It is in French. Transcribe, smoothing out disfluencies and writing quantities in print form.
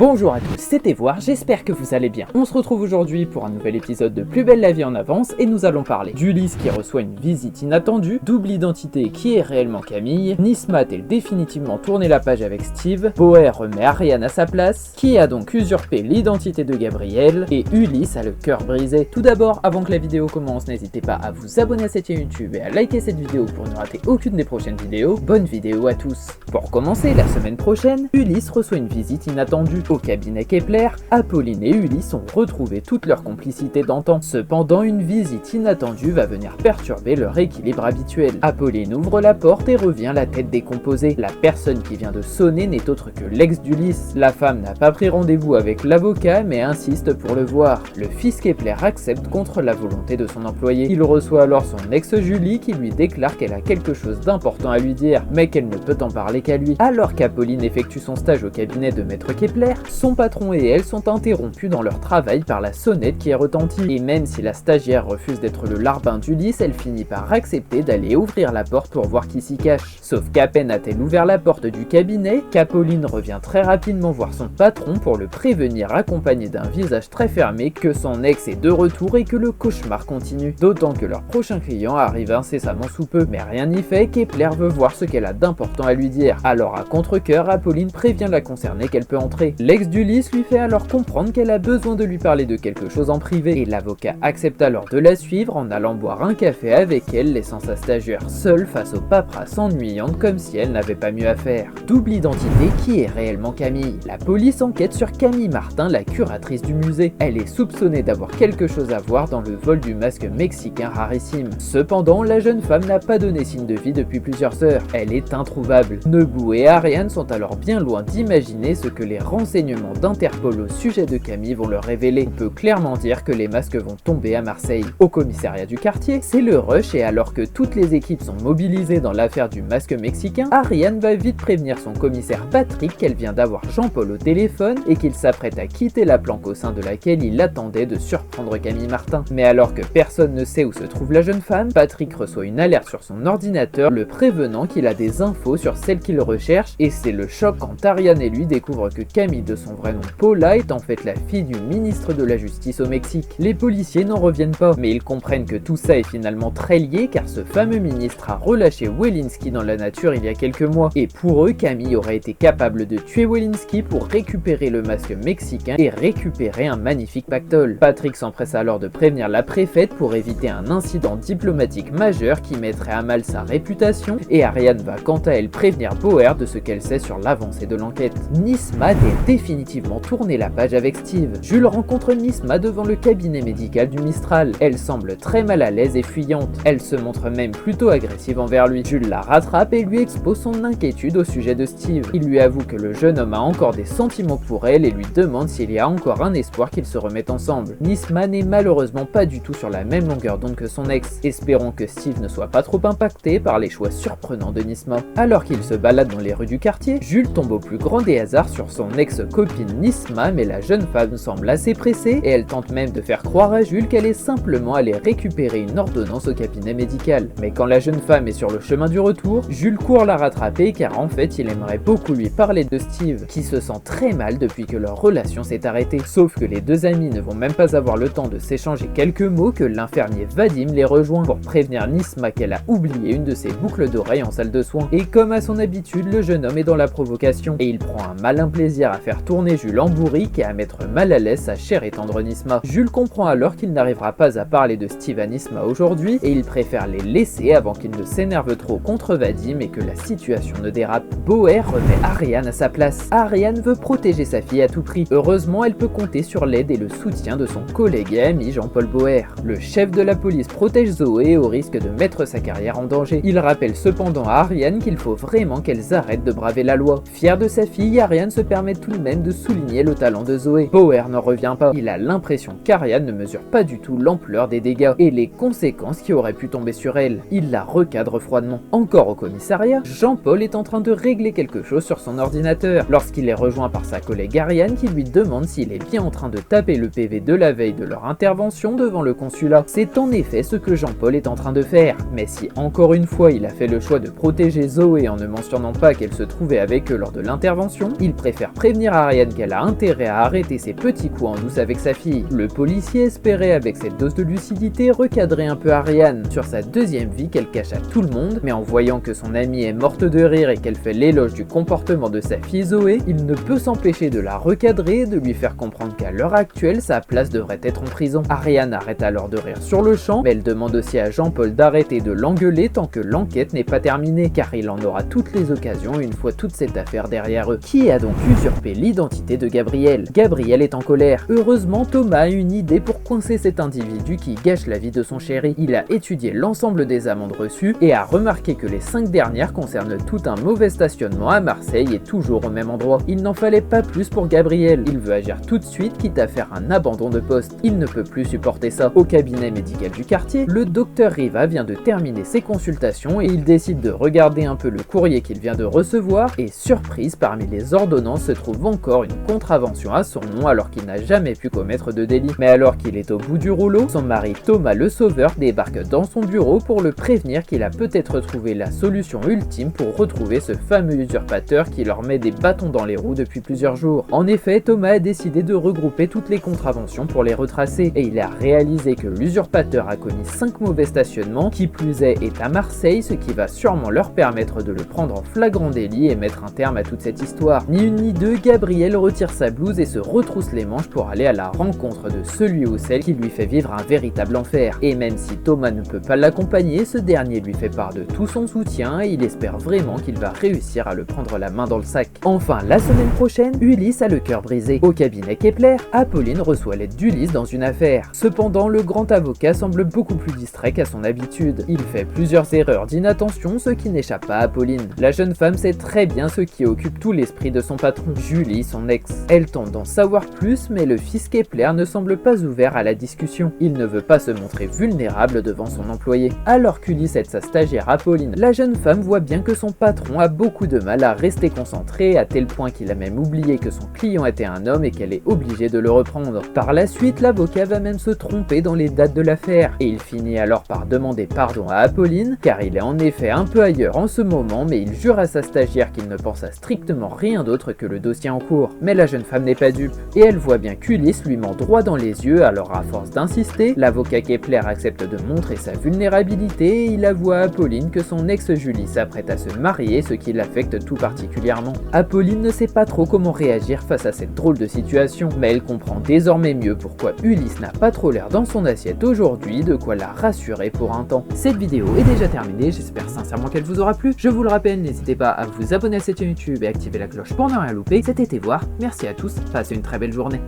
Bonjour à tous, c'est Evoire, j'espère que vous allez bien. On se retrouve aujourd'hui pour un nouvel épisode de Plus belle la vie en avance et nous allons parler d'Ulysse qui reçoit une visite inattendue, double identité qui est réellement Camille, Nisma a-t-elle définitivement tourné la page avec Steve, Boer remet Ariane à sa place, qui a donc usurpé l'identité de Gabriel, et Ulysse a le cœur brisé. Tout d'abord, avant que la vidéo commence, n'hésitez pas à vous abonner à cette chaîne YouTube et à liker cette vidéo pour ne rater aucune des prochaines vidéos. Bonne vidéo à tous. Pour commencer, la semaine prochaine, Ulysse reçoit une visite inattendue. Au cabinet Kepler, Apolline et Ulysse ont retrouvé toute leur complicité d'antan. Cependant, une visite inattendue va venir perturber leur équilibre habituel. Apolline ouvre la porte et revient la tête décomposée. La personne qui vient de sonner n'est autre que l'ex d'Ulysse. La femme n'a pas pris rendez-vous avec l'avocat mais insiste pour le voir. Le fils Kepler accepte contre la volonté de son employé. Il reçoit alors son ex Julie qui lui déclare qu'elle a quelque chose d'important à lui dire, mais qu'elle ne peut en parler qu'à lui. Alors qu'Apolline effectue son stage au cabinet de Maître Kepler, son patron et elle sont interrompus dans leur travail par la sonnette qui est retentie. Et même si la stagiaire refuse d'être le larbin d'Ulysse, elle finit par accepter d'aller ouvrir la porte pour voir qui s'y cache. Sauf qu'à peine a-t-elle ouvert la porte du cabinet, qu'Apolline revient très rapidement voir son patron pour le prévenir accompagné d'un visage très fermé que son ex est de retour et que le cauchemar continue. D'autant que leur prochain client arrive incessamment sous peu. Mais rien n'y fait, Kepler veut voir ce qu'elle a d'important à lui dire. Alors à contre-cœur, Apolline prévient la concernée qu'elle peut entrer. L'ex d'Ulysse lui fait alors comprendre qu'elle a besoin de lui parler de quelque chose en privé et l'avocat accepte alors de la suivre en allant boire un café avec elle, laissant sa stagiaire seule face aux paperasses ennuyantes comme si elle n'avait pas mieux à faire. Double identité, qui est réellement Camille? La police enquête sur Camille Martin, la curatrice du musée. Elle est soupçonnée d'avoir quelque chose à voir dans le vol du masque mexicain rarissime. Cependant, la jeune femme n'a pas donné signe de vie depuis plusieurs heures. Elle est introuvable. Nebu et Ariane sont alors bien loin d'imaginer ce que les renseignements d'Interpol au sujet de Camille vont leur révéler. On peut clairement dire que les masques vont tomber à Marseille. Au commissariat du quartier, c'est le rush et alors que toutes les équipes sont mobilisées dans l'affaire du masque mexicain, Ariane va vite prévenir son commissaire Patrick qu'elle vient d'avoir Jean-Paul au téléphone et qu'il s'apprête à quitter la planque au sein de laquelle il attendait de surprendre Camille Martin. Mais alors que personne ne sait où se trouve la jeune femme, Patrick reçoit une alerte sur son ordinateur le prévenant qu'il a des infos sur celle qu'il recherche et c'est le choc quand Ariane et lui découvrent que Camille de son vrai nom Paula est en fait la fille du ministre de la Justice au Mexique. Les policiers n'en reviennent pas, mais ils comprennent que tout ça est finalement très lié car ce fameux ministre a relâché Welinski dans la nature il y a quelques mois. Et pour eux, Camille aurait été capable de tuer Welinski pour récupérer le masque mexicain et récupérer un magnifique pactole. Patrick s'empresse alors de prévenir la préfète pour éviter un incident diplomatique majeur qui mettrait à mal sa réputation et Ariane va quant à elle prévenir Boer de ce qu'elle sait sur l'avancée de l'enquête. Nisma a définitivement tourné la page avec Steve. Jules rencontre Nisma devant le cabinet médical du Mistral. Elle semble très mal à l'aise et fuyante. Elle se montre même plutôt agressive envers lui. Jules la rattrape et lui expose son inquiétude au sujet de Steve. Il lui avoue que le jeune homme a encore des sentiments pour elle et lui demande s'il y a encore un espoir qu'ils se remettent ensemble. Nisma n'est malheureusement pas du tout sur la même longueur d'onde que son ex. Espérons que Steve ne soit pas trop impacté par les choix surprenants de Nisma. Alors qu'il se balade dans les rues du quartier, Jules tombe au plus grand des hasards sur son ex-copine Nisma, mais la jeune femme semble assez pressée et elle tente même de faire croire à Jules qu'elle est simplement allée récupérer une ordonnance au cabinet médical. Mais quand la jeune femme est sur le chemin du retour, Jules court la rattraper car en fait il aimerait beaucoup lui parler de Steve, qui se sent très mal depuis que leur relation s'est arrêtée. Sauf que les deux amis ne vont même pas avoir le temps de s'échanger quelques mots que l'infirmier Vadim les rejoint pour prévenir Nisma qu'elle a oublié une de ses boucles d'oreilles en salle de soins. Et comme à son habitude, le jeune homme est dans la provocation et il prend un malin plaisir à faire tourner Jules en bourrique et à mettre mal à l'aise sa chère et tendre Nisma. Jules comprend alors qu'il n'arrivera pas à parler de Steve à Nisma aujourd'hui et il préfère les laisser avant qu'il ne s'énerve trop contre Vadim et que la situation ne dérape. Boer remet Ariane à sa place. Ariane veut protéger sa fille à tout prix. Heureusement, elle peut compter sur l'aide et le soutien de son collègue et ami Jean-Paul Boer. Le chef de la police protège Zoé au risque de mettre sa carrière en danger. Il rappelle cependant à Ariane qu'il faut vraiment qu'elles arrêtent de braver la loi. Fière de sa fille, Ariane se permet tout de même de souligner le talent de Zoé. Boer n'en revient pas. Il a l'impression qu'Ariane ne mesure pas du tout l'ampleur des dégâts et les conséquences qui auraient pu tomber sur elle. Il la recadre froidement. Encore au commissariat, Jean-Paul est en train de régler quelque chose sur son ordinateur lorsqu'il est rejoint par sa collègue Ariane qui lui demande s'il est bien en train de taper le PV de la veille de leur intervention devant le consulat. C'est en effet ce que Jean-Paul est en train de faire. Mais si encore une fois il a fait le choix de protéger Zoé en ne mentionnant pas qu'elle se trouvait avec eux lors de l'intervention, il préfère prévenir dire à Ariane qu'elle a intérêt à arrêter ses petits coups en douce avec sa fille. Le policier espérait avec cette dose de lucidité recadrer un peu Ariane sur sa deuxième vie qu'elle cache à tout le monde, mais en voyant que son amie est morte de rire et qu'elle fait l'éloge du comportement de sa fille Zoé, il ne peut s'empêcher de la recadrer et de lui faire comprendre qu'à l'heure actuelle, sa place devrait être en prison. Ariane arrête alors de rire sur le champ, mais elle demande aussi à Jean-Paul d'arrêter de l'engueuler tant que l'enquête n'est pas terminée, car il en aura toutes les occasions une fois toute cette affaire derrière eux. Qui a donc usurpé l'identité de Gabriel? Gabriel est en colère. Heureusement, Thomas a une idée pour coincer cet individu qui gâche la vie de son chéri. Il a étudié l'ensemble des amendes reçues et a remarqué que les 5 dernières concernent tout un mauvais stationnement à Marseille et toujours au même endroit. Il n'en fallait pas plus pour Gabriel. Il veut agir tout de suite, quitte à faire un abandon de poste. Il ne peut plus supporter ça. Au cabinet médical du quartier, le docteur Riva vient de terminer ses consultations et il décide de regarder un peu le courrier qu'il vient de recevoir et surprise, parmi les ordonnances se trouve encore une contravention à son nom alors qu'il n'a jamais pu commettre de délit. Mais alors qu'il est au bout du rouleau, son mari Thomas le Sauveur débarque dans son bureau pour le prévenir qu'il a peut-être trouvé la solution ultime pour retrouver ce fameux usurpateur qui leur met des bâtons dans les roues depuis plusieurs jours. En effet, Thomas a décidé de regrouper toutes les contraventions pour les retracer et il a réalisé que l'usurpateur a commis 5 mauvais stationnements, qui plus est à Marseille, ce qui va sûrement leur permettre de le prendre en flagrant délit et mettre un terme à toute cette histoire. Ni une ni deux, Gabriel retire sa blouse et se retrousse les manches pour aller à la rencontre de celui ou celle qui lui fait vivre un véritable enfer. Et même si Thomas ne peut pas l'accompagner, ce dernier lui fait part de tout son soutien et il espère vraiment qu'il va réussir à le prendre la main dans le sac. Enfin, la semaine prochaine, Ulysse a le cœur brisé. Au cabinet Kepler, Apolline reçoit l'aide d'Ulysse dans une affaire. Cependant, le grand avocat semble beaucoup plus distrait qu'à son habitude. Il fait plusieurs erreurs d'inattention, ce qui n'échappe pas à Apolline. La jeune femme sait très bien ce qui occupe tout l'esprit de son patron, Julie, son ex. Elle tente d'en savoir plus, mais le fils Kepler ne semble pas ouvert à la discussion. Il ne veut pas se montrer vulnérable devant son employé. Alors qu'Ulysse aide sa stagiaire Apolline, la jeune femme voit bien que son patron a beaucoup de mal à rester concentré, à tel point qu'il a même oublié que son client était un homme et qu'elle est obligée de le reprendre. Par la suite, l'avocat va même se tromper dans les dates de l'affaire, et il finit alors par demander pardon à Apolline, car il est en effet un peu ailleurs en ce moment, mais il jure à sa stagiaire qu'il ne pense à strictement rien d'autre que le dossier en cours. Mais la jeune femme n'est pas dupe, et elle voit bien qu'Ulysse lui ment droit dans les yeux, alors à force d'insister, l'avocat Kepler accepte de montrer sa vulnérabilité et il avoue à Apolline que son ex-Julie s'apprête à se marier, ce qui l'affecte tout particulièrement. Apolline ne sait pas trop comment réagir face à cette drôle de situation, mais elle comprend désormais mieux pourquoi Ulysse n'a pas trop l'air dans son assiette aujourd'hui, de quoi la rassurer pour un temps. Cette vidéo est déjà terminée, j'espère sincèrement qu'elle vous aura plu. Je vous le rappelle, n'hésitez pas à vous abonner à cette chaîne YouTube et activer la cloche pour ne rien louper. C'était Voir, merci à tous, passez une très belle journée.